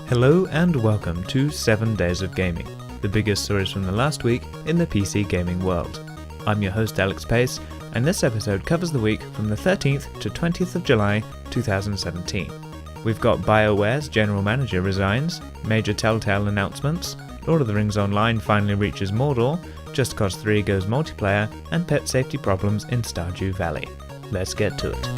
Hello and welcome to 7 Days of Gaming, the biggest stories from the last week in the PC gaming world. I'm your host Alex Pace, and this episode covers the week from the 13th to 20th of July 2017. We've got BioWare's general manager resigns, major Telltale announcements, Lord of the Rings Online finally reaches Mordor, Just Cause 3 goes multiplayer, and pet safety problems in Stardew Valley. Let's get to it.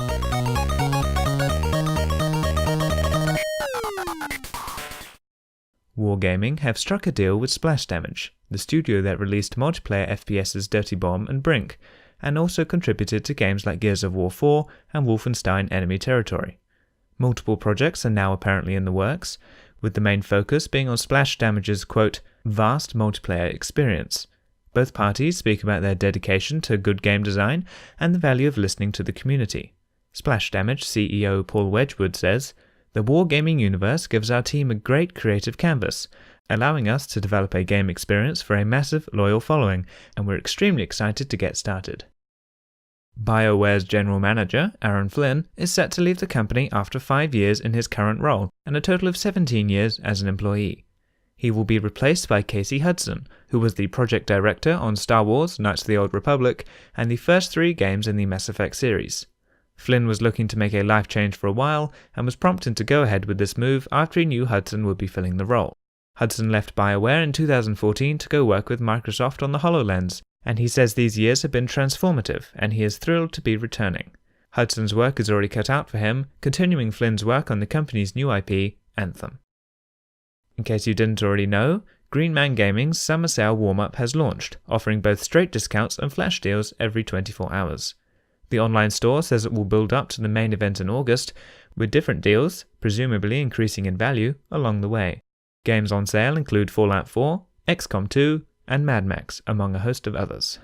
Wargaming have struck a deal with Splash Damage, the studio that released multiplayer FPS's Dirty Bomb and Brink, and also contributed to games like Gears of War 4 and Wolfenstein Enemy Territory. Multiple projects are now apparently in the works, with the main focus being on Splash Damage's, quote, vast multiplayer experience. Both parties speak about their dedication to good game design and the value of listening to the community. Splash Damage CEO Paul Wedgwood says, "The wargaming universe gives our team a great creative canvas, allowing us to develop a game experience for a massive, loyal following, and we're extremely excited to get started." BioWare's general manager, Aaron Flynn, is set to leave the company after 5 years in his current role and a total of 17 years as an employee. He will be replaced by Casey Hudson, who was the project director on Star Wars: Knights of the Old Republic and the first 3 games in the Mass Effect series. Flynn was looking to make a life change for a while and was prompted to go ahead with this move after he knew Hudson would be filling the role. Hudson left BioWare in 2014 to go work with Microsoft on the HoloLens, and he says these years have been transformative and he is thrilled to be returning. Hudson's work is already cut out for him, continuing Flynn's work on the company's new IP, Anthem. In case you didn't already know, Green Man Gaming's Summer Sale Warm-Up has launched, offering both straight discounts and flash deals every 24 hours. The online store says it will build up to the main event in August, with different deals, presumably increasing in value, along the way. Games on sale include Fallout 4, XCOM 2, and Mad Max, among a host of others.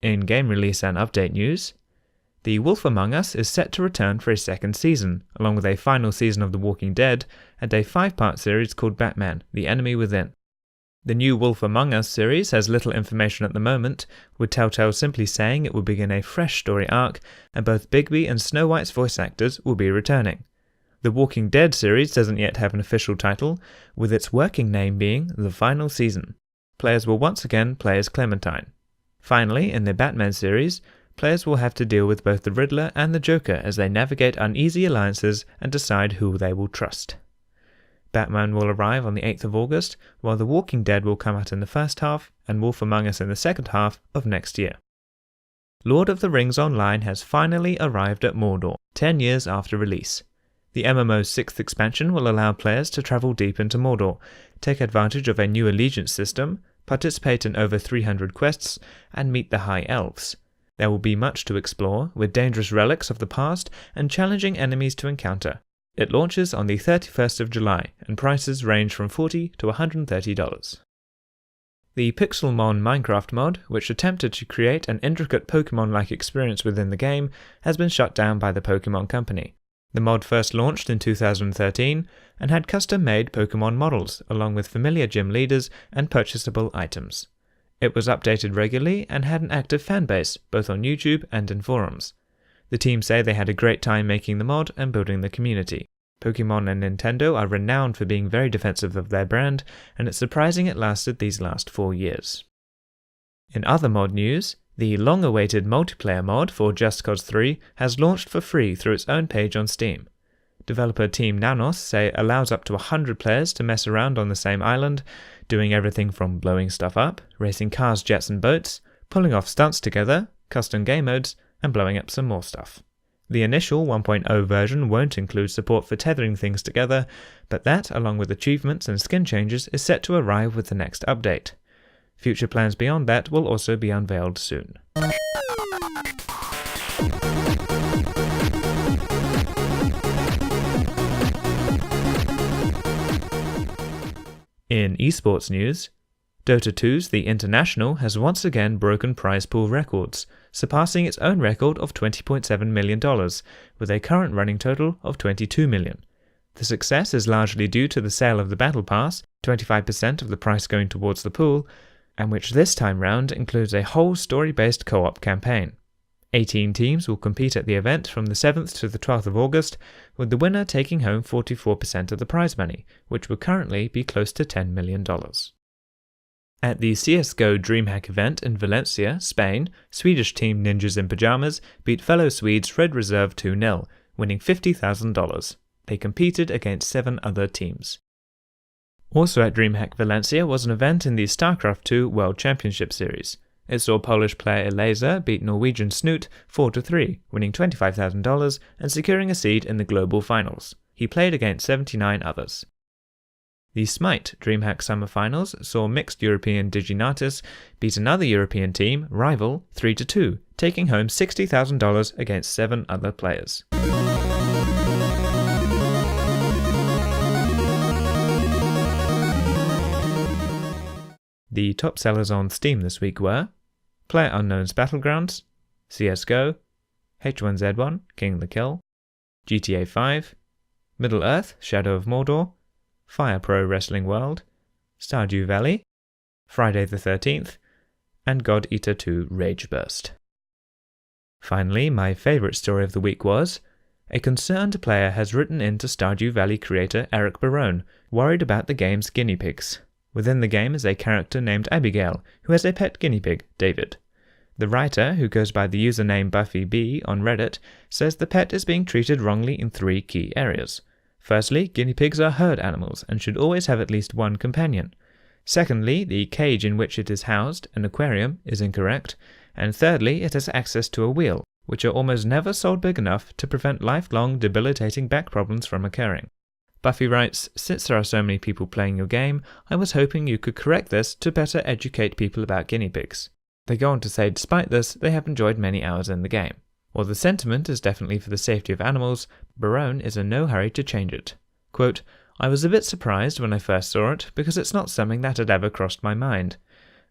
In game release and update news, The Wolf Among Us is set to return for a second season, along with a final season of The Walking Dead and a 5-part series called Batman: The Enemy Within. The new Wolf Among Us series has little information at the moment, with Telltale simply saying it will begin a fresh story arc, and both Bigby and Snow White's voice actors will be returning. The Walking Dead series doesn't yet have an official title, with its working name being The Final Season. Players will once again play as Clementine. Finally, in the Batman series, players will have to deal with both the Riddler and the Joker as they navigate uneasy alliances and decide who they will trust. Batman will arrive on the 8th of August, while The Walking Dead will come out in the first half, and Wolf Among Us in the second half of next year. Lord of the Rings Online has finally arrived at Mordor, 10 years after release. The MMO's 6th expansion will allow players to travel deep into Mordor, take advantage of a new allegiance system, participate in over 300 quests, and meet the High Elves. There will be much to explore, with dangerous relics of the past and challenging enemies to encounter. It launches on the 31st of July, and prices range from $40 to $130. The Pixelmon Minecraft mod, which attempted to create an intricate Pokemon-like experience within the game, has been shut down by the Pokemon Company. The mod first launched in 2013 and had custom-made Pokemon models, along with familiar gym leaders and purchasable items. It was updated regularly and had an active fanbase, both on YouTube and in forums. The team say they had a great time making the mod and building the community. Pokemon and Nintendo are renowned for being very defensive of their brand, and it's surprising it lasted these last 4 years. In other mod news, the long-awaited multiplayer mod for Just Cause 3 has launched for free through its own page on Steam. Developer Team Nanos say it allows up to 100 players to mess around on the same island, doing everything from blowing stuff up, racing cars, jets and boats, pulling off stunts together, custom game modes, and blowing up some more stuff. The initial 1.0 version won't include support for tethering things together, but that, along with achievements and skin changes, is set to arrive with the next update. Future plans beyond that will also be unveiled soon. In esports news, Dota 2's The International has once again broken prize pool records, surpassing its own record of $20.7 million, with a current running total of $22 million. The success is largely due to the sale of the Battle Pass, 25% of the price going towards the pool, and which this time round includes a whole story-based co-op campaign. 18 teams will compete at the event from the 7th to the 12th of August, with the winner taking home 44% of the prize money, which would currently be close to $10 million. At the CSGO DreamHack event in Valencia, Spain, Swedish team Ninjas in Pyjamas beat fellow Swedes Red Reserve 2-0, winning $50,000. They competed against 7 other teams. Also at DreamHack Valencia was an event in the StarCraft 2 World Championship Series. It saw Polish player Elazer beat Norwegian Snoot 4-3, winning $25,000 and securing a seed in the global finals. He played against 79 others. The Smite DreamHack Summer Finals saw mixed European Diginatus beat another European team, Rival, 3-2, taking home $60,000 against 7 other players. The top sellers on Steam this week were PlayerUnknown's Battlegrounds, CSGO, H1Z1 King the Kill, GTA 5, Middle-earth Shadow of Mordor, Fire Pro Wrestling World, Stardew Valley, Friday the 13th, and God Eater 2 Rage Burst. Finally, my favourite story of the week was, a concerned player has written in to Stardew Valley creator Eric Barone, worried about the game's guinea pigs. Within the game is a character named Abigail, who has a pet guinea pig, David. The writer, who goes by the username BuffyB on Reddit, says the pet is being treated wrongly in 3 key areas. Firstly, guinea pigs are herd animals and should always have at least one companion. Secondly, the cage in which it is housed, an aquarium, is incorrect. And thirdly, it has access to a wheel, which are almost never sold big enough to prevent lifelong debilitating back problems from occurring. Buffy writes, since there are so many people playing your game, I was hoping you could correct this to better educate people about guinea pigs. They go on to say despite this, they have enjoyed many hours in the game. While the sentiment is definitely for the safety of animals, Barone is in no hurry to change it. Quote, I was a bit surprised when I first saw it, because it's not something that had ever crossed my mind.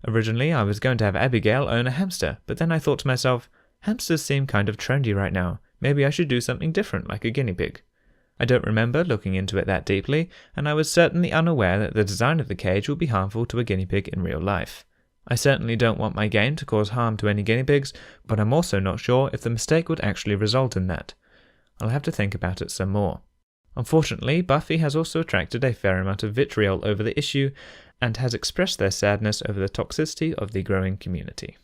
Originally, I was going to have Abigail own a hamster, but then I thought to myself, hamsters seem kind of trendy right now, maybe I should do something different like a guinea pig. I don't remember looking into it that deeply, and I was certainly unaware that the design of the cage would be harmful to a guinea pig in real life. I certainly don't want my game to cause harm to any guinea pigs, but I'm also not sure if the mistake would actually result in that. I'll have to think about it some more. Unfortunately, Buffy has also attracted a fair amount of vitriol over the issue, and has expressed their sadness over the toxicity of the growing community.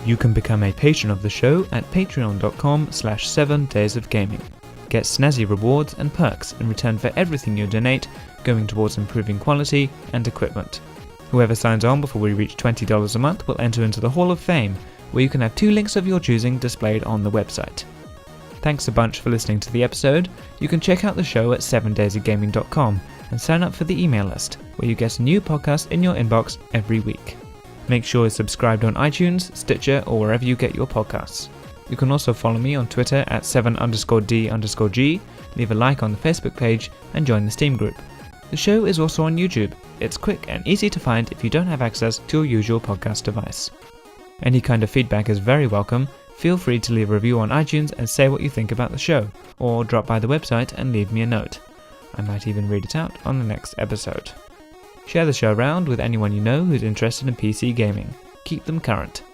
You can become a patron of the show at patreon.com/7daysofgaming. Get snazzy rewards and perks in return for everything you donate, going towards improving quality and equipment. Whoever signs on before we reach $20 a month will enter into the Hall of Fame, where you can have 2 links of your choosing displayed on the website. Thanks a bunch for listening to the episode. You can check out the show at 7daysofgaming.com and sign up for the email list, where you get a new podcast in your inbox every week. Make sure you're subscribed on iTunes, Stitcher, or wherever you get your podcasts. You can also follow me on Twitter at 7_D_G, leave a like on the Facebook page, and join the Steam group. The show is also on YouTube. It's quick and easy to find if you don't have access to your usual podcast device. Any kind of feedback is very welcome. Feel free to leave a review on iTunes and say what you think about the show, or drop by the website and leave me a note. I might even read it out on the next episode. Share the show around with anyone you know who's interested in PC gaming. Keep them current.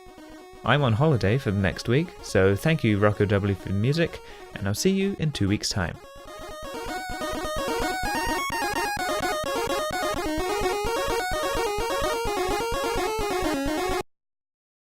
I'm on holiday for the next week, so thank you Rocco W for the music, and I'll see you in 2 weeks' time.